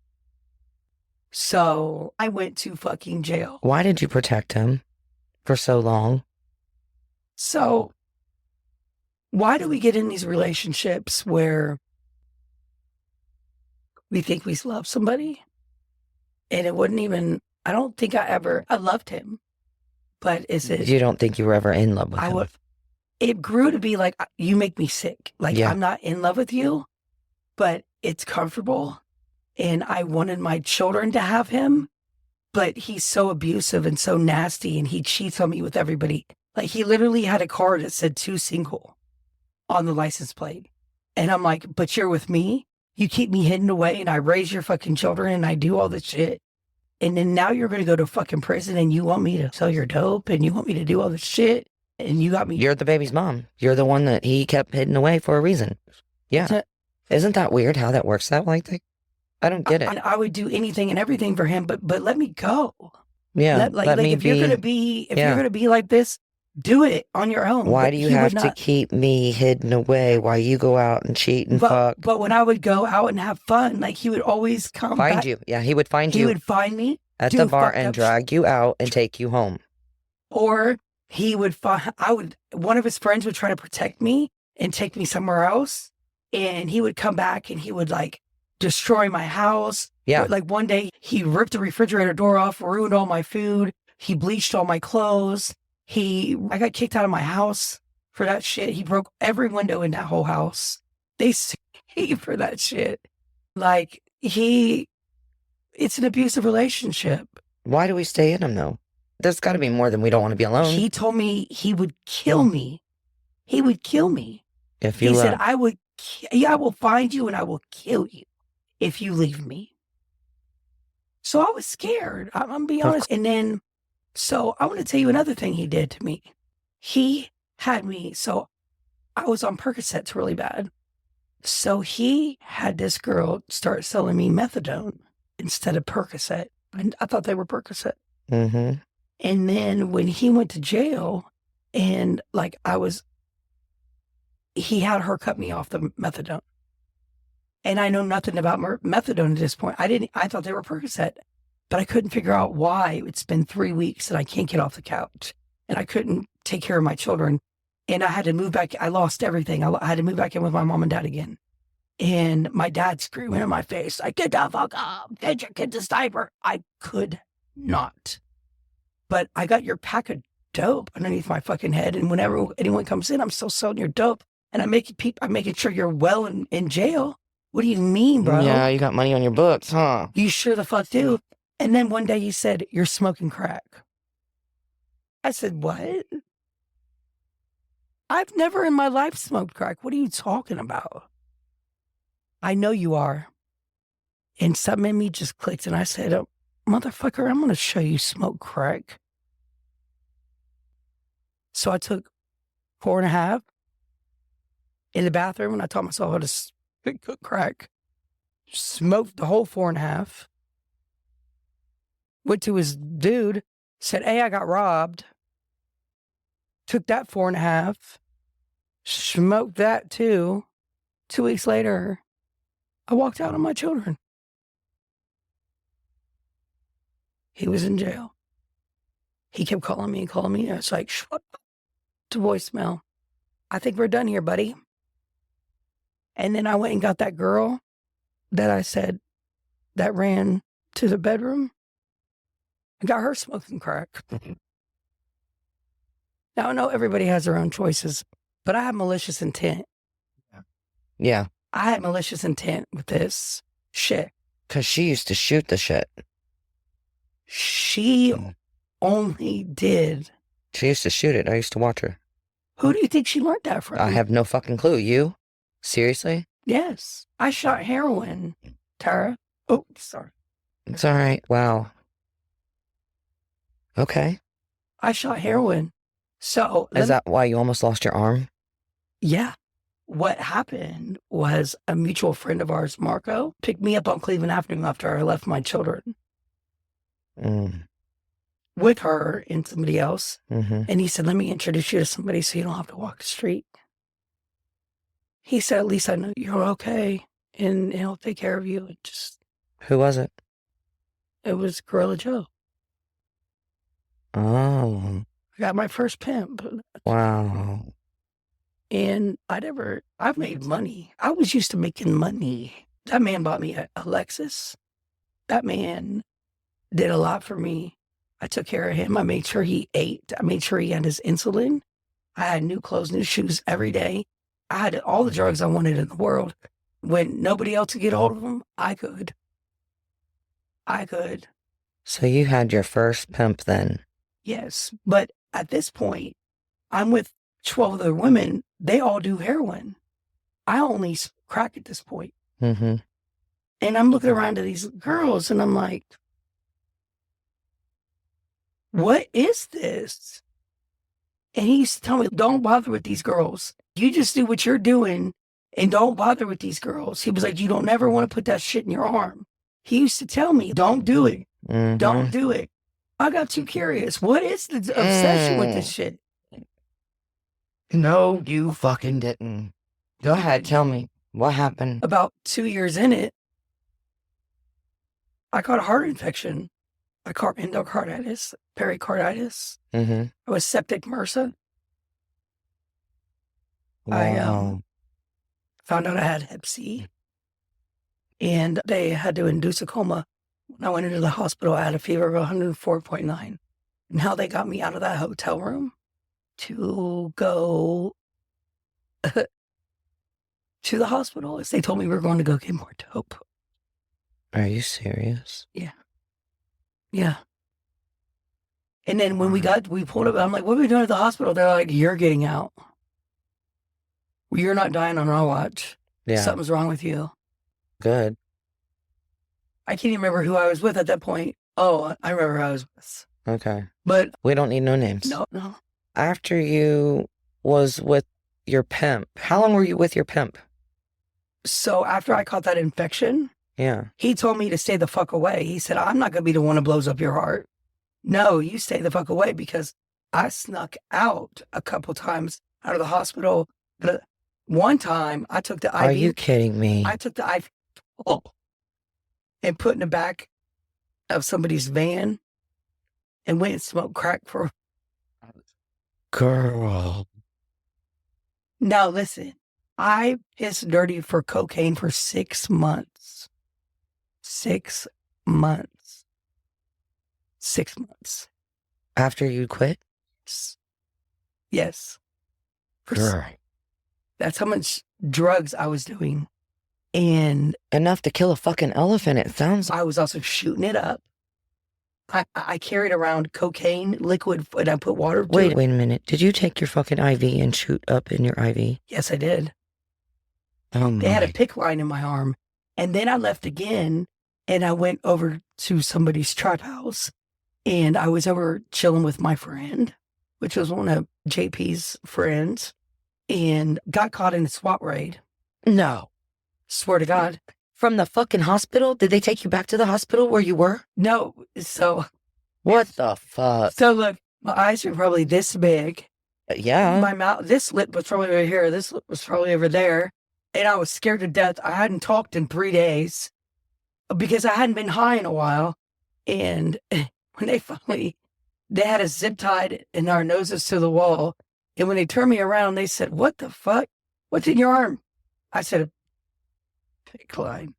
So I went to fucking jail. Why did you protect him for so long? So why do we get in these relationships where we think we love somebody? And it wouldn't even, I don't think I loved him. But is it? You don't think you were ever in love with him? It grew to be like, you make me sick. Like, yeah. I'm not in love with you, but it's comfortable. And I wanted my children to have him, but he's so abusive and so nasty, and he cheats on me with everybody. Like, he literally had a car that said 2 single on the license plate. And I'm like, but you're with me? You keep me hidden away, and I raise your fucking children, and I do all this shit. And then now you're going to go to fucking prison and you want me to sell your dope and you want me to do all this shit and you got me. You're the baby's mom. You're the one that he kept hidden away for a reason. Yeah. Isn't that weird how that works out like that? I don't get it. I would do anything and everything for him, but let me go. Yeah. Like let me if you're gonna be like this, do it on your own. Why But do you he would have to not. keep me hidden away while you go out and cheat and fuck? But when I would go out and have fun, like he would always come Find back. you. Yeah, he would find He you would find me, at do the bar fucked and up drag you out and take you home. or he would find. One of his friends would try to protect me and take me somewhere else, and he would come back and he would like destroy my house. Yeah. Like one day he ripped the refrigerator door off, ruined all my food. He bleached all my clothes. I got kicked out of my house for that shit. He broke every window in that whole house. They sued me for that shit. Like it's an abusive relationship. Why do we stay in them though? There's got to be more than we don't want to be alone. He told me he would kill me. He would kill me. If you He said, I will find you and I will kill you if you leave me. So I was scared. I'm going to be honest. And then, so I want to tell you another thing he did to me. He had me, so I was on Percocets really bad. So he had this girl start selling me methadone instead of Percocet. I thought they were Percocet. Mm-hmm. And then when he went to jail and like he had her cut me off the methadone. And I know nothing about methadone at this point. I thought they were Percocet, but I couldn't figure out why. It's been 3 weeks and I can't get off the couch and I couldn't take care of my children. And I had to move back. I lost everything. I had to move back in with my mom and dad again. And my dad screaming in my face, like, get the fuck up, get your kid this diaper. I could not. But I got your pack of dope underneath my fucking head. And whenever anyone comes in, I'm still selling your dope. And I'm making sure you're well in jail. What do you mean, bro? Yeah, you got money on your books, huh? You sure the fuck do. And then one day he said, you're smoking crack. I said, what? I've never in my life smoked crack. What are you talking about? I know you are. And something in me just clicked and I said, oh, motherfucker, I'm going to show you smoke crack. So I took 4.5 in the bathroom and I taught myself how to cook crack. Smoked the whole 4.5. Went to his dude, said, hey, I got robbed. Took that 4.5. Smoked that too. 2 weeks later, I walked out on my children. He was in jail. He kept calling me. And I was like, shut up. To voicemail. I think we're done here, buddy. And then I went and got that girl that I said that ran to the bedroom. I got her smoking crack. Now, I know everybody has their own choices, but I have malicious intent. Yeah. I had malicious intent with this shit. Because she used to shoot the shit. She only did. She used to shoot it. I used to watch her. Who do you think she learned that from? I have no fucking clue. You? Seriously? Yes. I shot heroin, Tara. Oh, sorry. It's all right. Wow. Okay. I shot heroin. So Is that why you almost lost your arm? Yeah. What happened was a mutual friend of ours, Marco, picked me up on Cleveland Avenue after I left my children with her and somebody else. Mm-hmm. And he said, let me introduce you to somebody so you don't have to walk the street. He said, at least I know you're okay and he'll take care of you. And just, Who was it? it was Gorilla Joe. Oh. I got my first pimp. Wow. And I've made money. I was used to making money. That man bought me a Lexus. That man did a lot for me. I took care of him. I made sure he ate. I made sure he had his insulin. I had new clothes, new shoes every day. I had all the drugs I wanted in the world. When nobody else could get hold of them, I could. So you had your first pimp then? Yes. But at this point, I'm with 12 other women. They all do heroin. I only crack at this point. Mm-hmm. And I'm looking around to these girls and I'm like, what is this? And he used to tell me, don't bother with these girls. You just do what you're doing and don't bother with these girls. He was like, you don't ever want to put that shit in your arm. He used to tell me, don't do it. Mm-hmm. Don't do it. I got too curious. What is the obsession with this shit? No, you fucking didn't. Go ahead, tell me. What happened? About 2 years in it, I caught a heart infection. I caught endocarditis, pericarditis. Mm-hmm. I was septic MRSA. Wow. I found out I had Hep C, and they had to induce a coma. When I went into the hospital, I had a fever of 104.9. And how they got me out of that hotel room to go to the hospital is they told me we were going to go get more dope. Are you serious? Yeah. And then when we pulled up, I'm like, what are we doing at the hospital? They're like, you're getting out. You're not dying on our watch. Yeah. Something's wrong with you. Good. I can't even remember who I was with at that point. Oh, I remember who I was with. Okay. But We don't need no names. no. After you was with your pimp, how long were you with your pimp? So after I caught that infection, Yeah. he told me to stay the fuck away. He said, I'm not going to be the one that blows up your heart. No, you stay the fuck away, because I snuck out a couple times out of the hospital. But one time I took the IV. Are you kidding me? I took the IV and put in the back of somebody's van and went and smoked crack for. Girl. Now listen, I pissed dirty for cocaine for 6 months. 6 months. 6 months. After you quit? Yes. Girl. That's how much drugs I was doing. And Enough to kill a fucking elephant, it sounds like. I was also shooting it up. I carried around cocaine liquid and I put water to it. Wait a minute. Did you take your fucking IV and shoot up in your IV? Yes, I did. Oh my. They had a pick line in my arm. And then I left again and I went over to somebody's trap house and I was over chilling with my friend, which was one of JP's friends, and got caught in a SWAT raid. No. Swear to God. From the fucking hospital? Did they take you back to the hospital where you were? No. So What the fuck? look, my eyes were probably this big. Yeah. My mouth, this lip was probably over here. This lip was probably over there. And I was scared to death. I hadn't talked in 3 days because I hadn't been high in a while. And when they had us zip tied and our noses to the wall. And when they turned me around, they said, what the fuck? What's in your arm? I said, pick line.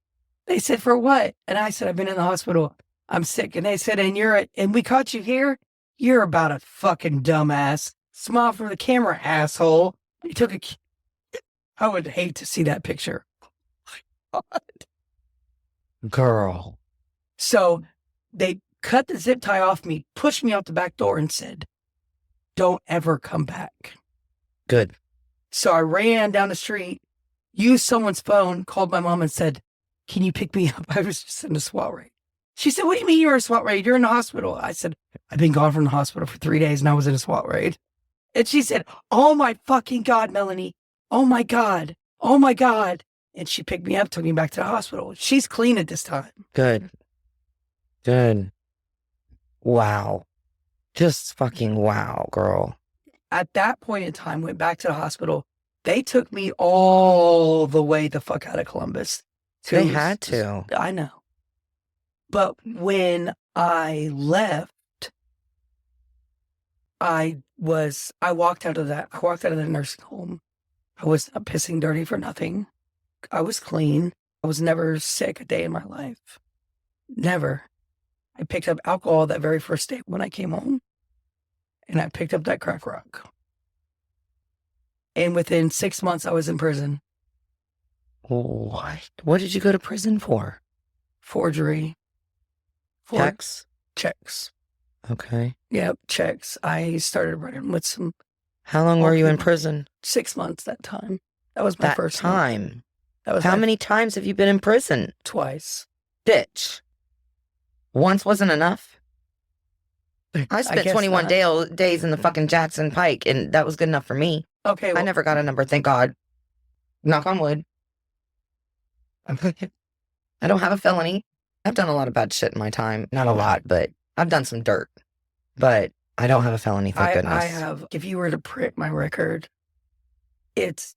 They said, for what? And I said, I've been in the hospital. I'm sick. And they said, and we caught you here? You're about a fucking dumbass. Smile for the camera, asshole. They took I would hate to see that picture. Girl. So they cut the zip tie off me, pushed me out the back door and said, don't ever come back. Good. So I ran down the street, used someone's phone, called my mom and said, can you pick me up? I was just in a SWAT raid. She said, what do you mean you're in a SWAT raid? You're in the hospital. I said, I've been gone from the hospital for 3 days and I was in a SWAT raid. And she said, oh my fucking God, Melanie. Oh my God. Oh my God. And she picked me up, took me back to the hospital. She's clean at this time. Good. Good. Wow. Just fucking wow, girl. At that point in time, went back to the hospital. They took me all the way the fuck out of Columbus. They had to. I know. But when I left, I walked out of the nursing home. I was not pissing dirty for nothing. I was clean. I was never sick a day in my life. Never. I picked up alcohol that very first day when I came home. And I picked up that crack rock. And within 6 months, I was in prison. What? What did you go to prison for? Forgery. Checks. Okay. Yep, checks. I started running with some. How long were you in prison? 6 months that time. That was my first time. That was How many times have you been in prison? Twice. Bitch. Once wasn't enough? I spent guess 21 not. days in the fucking Jackson Pike, and that was good enough for me. Okay, well, I never got a number, thank God. Knock on wood. I don't have a felony. I've done a lot of bad shit in my time. Not a lot, but I've done some dirt. but I don't have a felony, thank goodness. I have, if you were to print my record, it's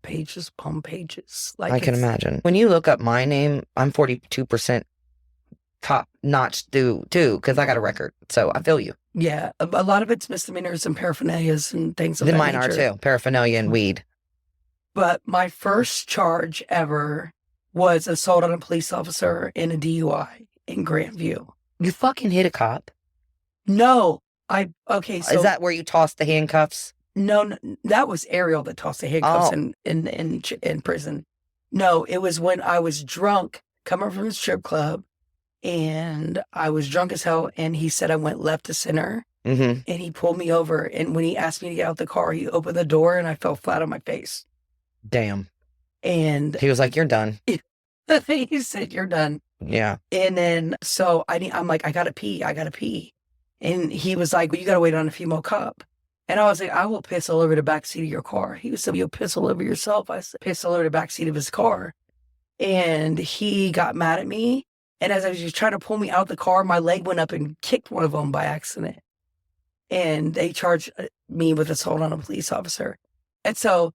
pages upon pages. Like I can imagine. When you look up my name, I'm 42% top notch too, because I got a record. So I feel you. Yeah, a lot of it's misdemeanors and paraphernalias and things of Then that mine nature. are too. Paraphernalia and weed. But my first charge ever was assault on a police officer in a DUI in Grandview. You fucking hit a cop? No, okay, so... Is that where you tossed the handcuffs? No, that was Ariel that tossed the handcuffs in prison. No, it was when I was drunk, coming from the strip club, and I was drunk as hell, and he said I went left to center, and he pulled me over, and when he asked me to get out the car, he opened the door, and I fell flat on my face. Damn. And he was like, "You're done." He said, "You're done." Yeah. And then, so I'm like, I gotta pee. And he was like, "Well, you gotta wait on a female cop." And I was like, "I will piss all over the backseat of your car." He said, "You'll piss all over yourself." I said, "Piss all over the backseat of his car." And he got mad at me. And as I was just trying to pull me out the car, my leg went up and kicked one of them by accident. And they charged me with assault on a police officer. And so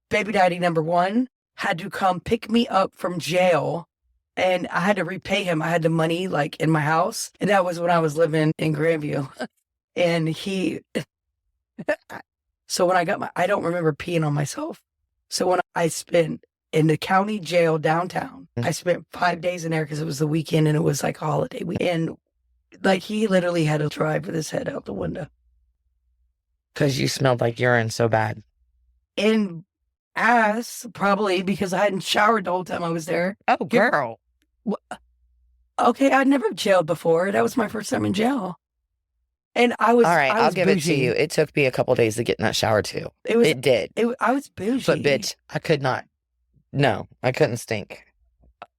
baby daddy number one had to come pick me up from jail, and I had to repay him. I had the money like in my house, and that was when I was living in Grandview. And so when I don't remember peeing on myself. So when I spent in the county jail downtown, I spent 5 days in there because it was the weekend and it was like a holiday weekend. And like he literally had to drive with his head out the window. Because you smelled like urine so bad. And ass, probably because I hadn't showered the whole time I was there. Oh, girl. Okay, I'd never jailed before. That was my first time in jail. And I was... All right, I'll give bougie. it to you. It took me a couple days to get in that shower, too. It did. I was bougie. But, bitch, I could not. No, I couldn't stink.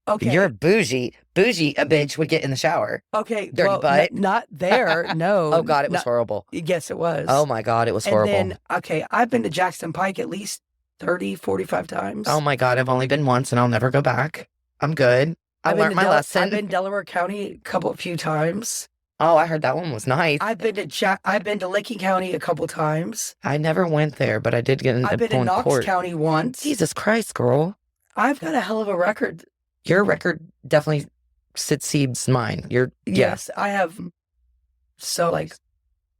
Okay. You're bougie. Bougie, a bitch would get in the shower. Okay. Dirty butt. Not there, no. Oh, God, it was horrible. Yes, it was. Oh, my God, it was horrible. And then, okay, I've been to Jackson Pike at least 30, 45 times. Oh, my God, I've only been once, and I'll never go back. I'm good. I learned my lesson. I've been to Delaware County a few times. Oh, I heard that one was nice. I've been to Licking County a couple times. I never went there, but I did get in I've been to Knox County once. Jesus Christ, girl. I've got a hell of a record. Your record definitely exceeds mine. Yes, I have. So like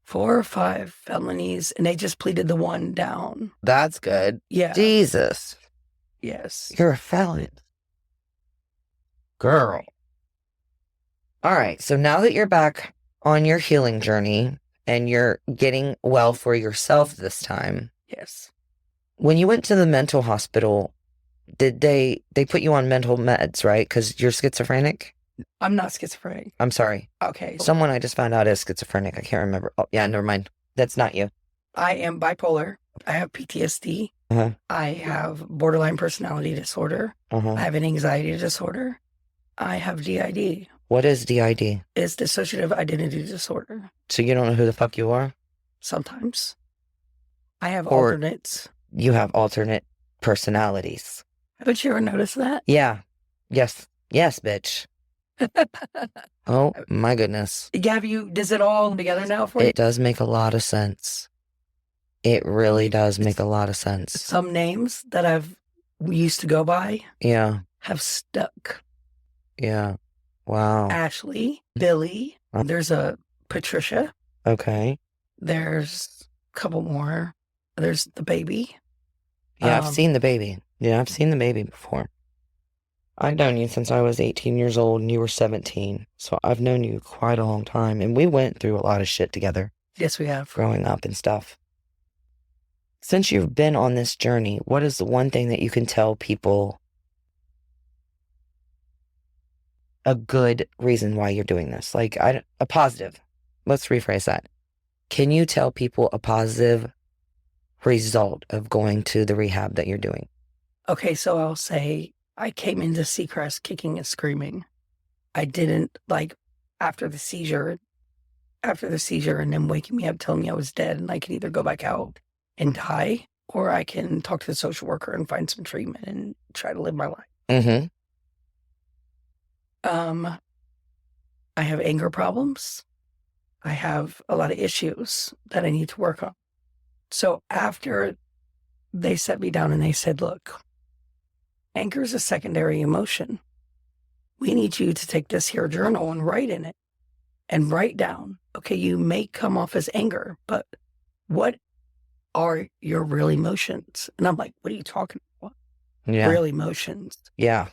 4 or 5 felonies, and they just pleaded the one down. That's good. Yeah. Jesus. Yes. You're a felon. Girl. All right. So now that you're back on your healing journey and you're getting well for yourself this time. Yes. When you went to the mental hospital, did they put you on mental meds, right? Because you're schizophrenic? I'm not schizophrenic. I'm sorry. Okay. Someone I just found out is schizophrenic. I can't remember. Oh, yeah, never mind. That's not you. I am bipolar. I have PTSD. Uh-huh. I have borderline personality disorder. Uh-huh. I have an anxiety disorder. I have DID. What is DID? It's dissociative identity disorder. So you don't know who the fuck you are? Sometimes. I have Or- alternates. You have alternate personalities. Haven't you ever noticed that? Yeah. Yes. Yes, bitch. Oh, my goodness. Does it all together now for you? It does make a lot of sense. It really does make a lot of sense. Some names that I've used to go by Yeah. have stuck. Yeah. Wow. Ashley, Billy, there's a Patricia, Okay. there's a couple more. There's the baby. Yeah, I've seen the baby. Yeah, I've seen the baby before. I've known you since I was 18 years old and you were 17. So I've known you quite a long time. And we went through a lot of shit together Yes, we have. growing up and stuff. Since you've been on this journey, what is the one thing that you can tell people a good reason why you're doing this? Like a positive. Let's rephrase that. Can you tell people a positive result of going to the rehab that you're doing? Okay, so I'll say I came into Seacrest kicking and screaming. I didn't after the seizure and then waking me up telling me I was dead and I can either go back out and die or I can talk to the social worker and find some treatment and try to live my life. Mm-hmm. I have anger problems. I have a lot of issues that I need to work on. So after they set me down and they said, look, anger is a secondary emotion. We need you to take this here journal and write in it and write down, okay, you may come off as anger, but what are your real emotions? And I'm like, what are you talking about? Yeah. Real emotions. Yeah.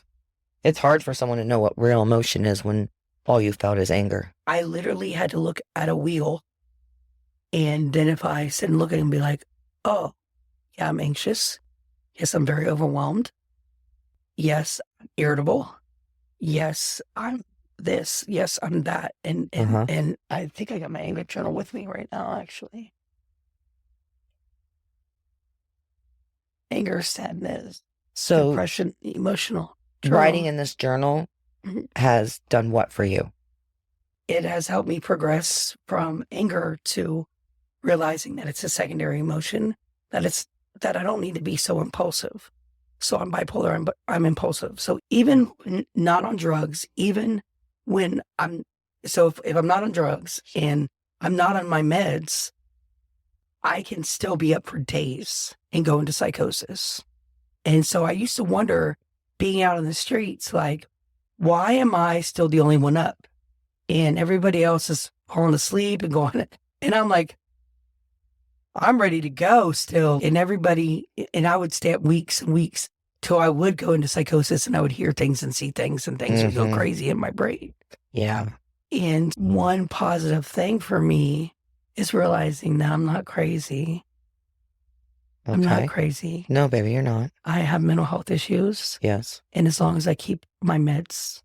It's hard for someone to know what real emotion is when all you felt is anger. I literally had to look at a wheel, and then if I sit and look at it and be like, oh, yeah, I'm anxious. Yes, I'm very overwhelmed. Yes, I'm irritable. Yes, I'm this. Yes, I'm that. And I think I got my anger journal with me right now, actually. Anger, sadness, So depression, emotional. Journal. writing in this journal has done what for you? It has helped me progress from anger to realizing that it's a secondary emotion, that I don't need to be so impulsive. So I'm bipolar, I'm impulsive. So even when not on drugs, even when if I'm not on drugs and I'm not on my meds, I can still be up for days and go into psychosis. And so I used to wonder, being out in the streets, like, why am I still the only one up? And everybody else is falling asleep and going, and I'm like, I'm ready to go still. And I would stay up weeks and weeks till I would go into psychosis and I would hear things and see things and things would go crazy in my brain. Yeah. And one positive thing for me is realizing that I'm not crazy. Okay. I'm not crazy. No, baby, you're not. I have mental health issues. Yes. And as long as I keep my meds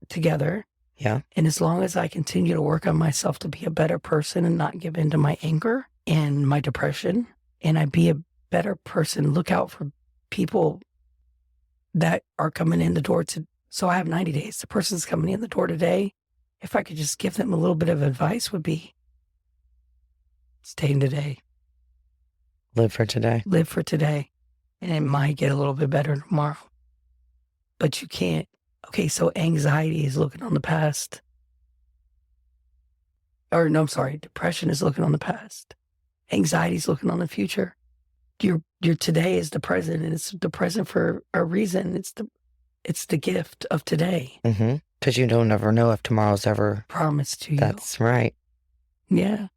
together, yeah, and as long as I continue to work on myself to be a better person and not give in to my anger and my depression, and I be a better person, look out for people that are coming in the door so I have 90 days. The person's coming in the door today. If I could just give them a little bit of advice would be, stay in today. Live for today. Live for today. And it might get a little bit better tomorrow. But you can't. Okay, so anxiety is looking on the past. Or no, I'm sorry. Depression is looking on the past. Anxiety is looking on the future. Your today is the present, and it's the present for a reason. It's the gift of today. Because you don't ever know if tomorrow's ever promised to you. That's right. Yeah.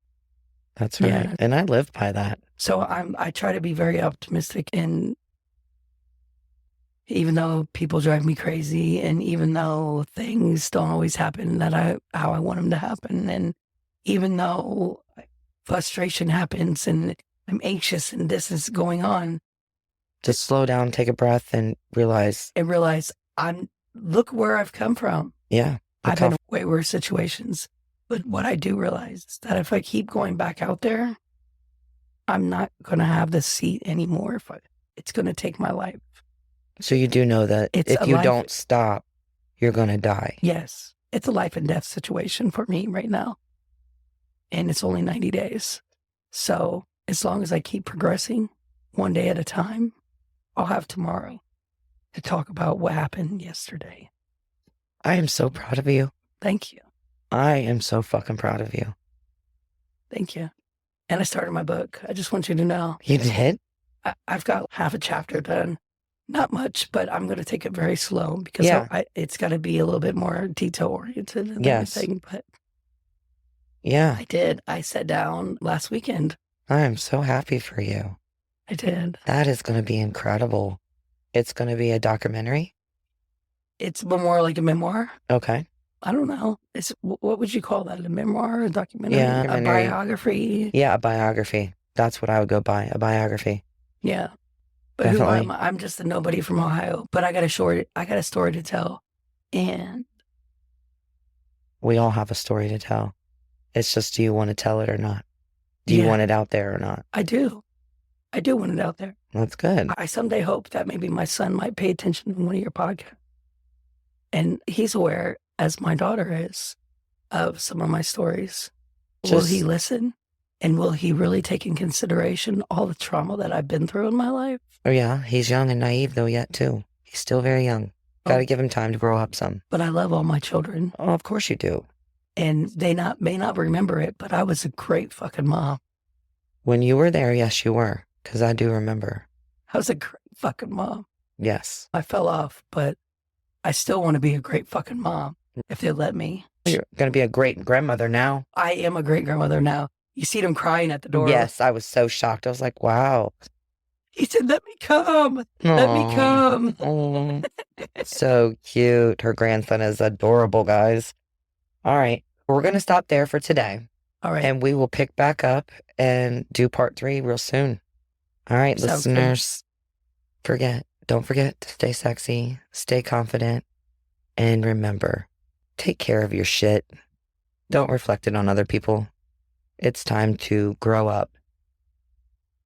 That's right. Yeah. And I live by that. So I try to be very optimistic, and even though people drive me crazy, and even though things don't always happen how I want them to happen, and even though frustration happens and I'm anxious and this is going on, just slow down, take a breath, and realize look where I've come from. Yeah. I've been in way worse situations. But what I do realize is that if I keep going back out there, I'm not going to have the seat anymore. It's going to take my life. So you do know that if you don't stop, you're going to die. Yes. It's a life and death situation for me right now. And it's only 90 days. So as long as I keep progressing one day at a time, I'll have tomorrow to talk about what happened yesterday. I am so proud of you. Thank you. I am so fucking proud of you. Thank you. And I started my book. I just want you to know. You did? I've got half a chapter done. Not much, but I'm going to take it very slow because it's got to be a little bit more detail-oriented and everything. But yeah. I did. I sat down last weekend. I am so happy for you. I did. That is going to be incredible. It's going to be a documentary? It's more like a memoir. Okay. I don't know. What would you call that? A memoir, a documentary, a biography? Yeah, a biography. That's what I would go by, a biography. Yeah. But definitely. Who am I? I'm just a nobody from Ohio, but I got a story to tell. And we all have a story to tell. It's just, do you want to tell it or not? Do you want it out there or not? I do. I do want it out there. That's good. I someday hope that maybe my son might pay attention to one of your podcasts. And he's aware, as my daughter is, of some of my stories. Will he listen? And will he really take in consideration all the trauma that I've been through in my life? Oh, yeah. He's young and naive, though, yet, too. He's still very young. Got to give him time to grow up some. But I love all my children. Oh, of course you do. And they may not remember it, but I was a great fucking mom. When you were there, yes, you were, because I do remember. I was a great fucking mom. Yes. I fell off, but I still want to be a great fucking mom if they let me. You're going to be a great grandmother now. I am a great grandmother now. You see them crying at the door. Yes, I was so shocked. I was like, wow. He said, let me come. Let me come. Aw. So cute. Her grandson is adorable, guys. All right. We're going to stop there for today. All right. And we will pick back up and do part 3 real soon. All right, Sounds listeners. Don't forget to stay sexy, stay confident, and remember, take care of your shit. Don't reflect it on other people. It's time to grow up.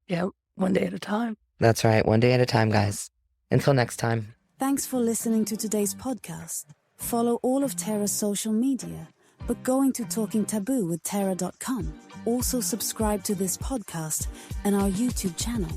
Yeah, one day at a time. That's right. One day at a time, guys. Until next time. Thanks for listening to today's podcast. Follow all of Tara's social media, but going to talkingtaboo with Tara.com. Also subscribe to this podcast and our YouTube channel.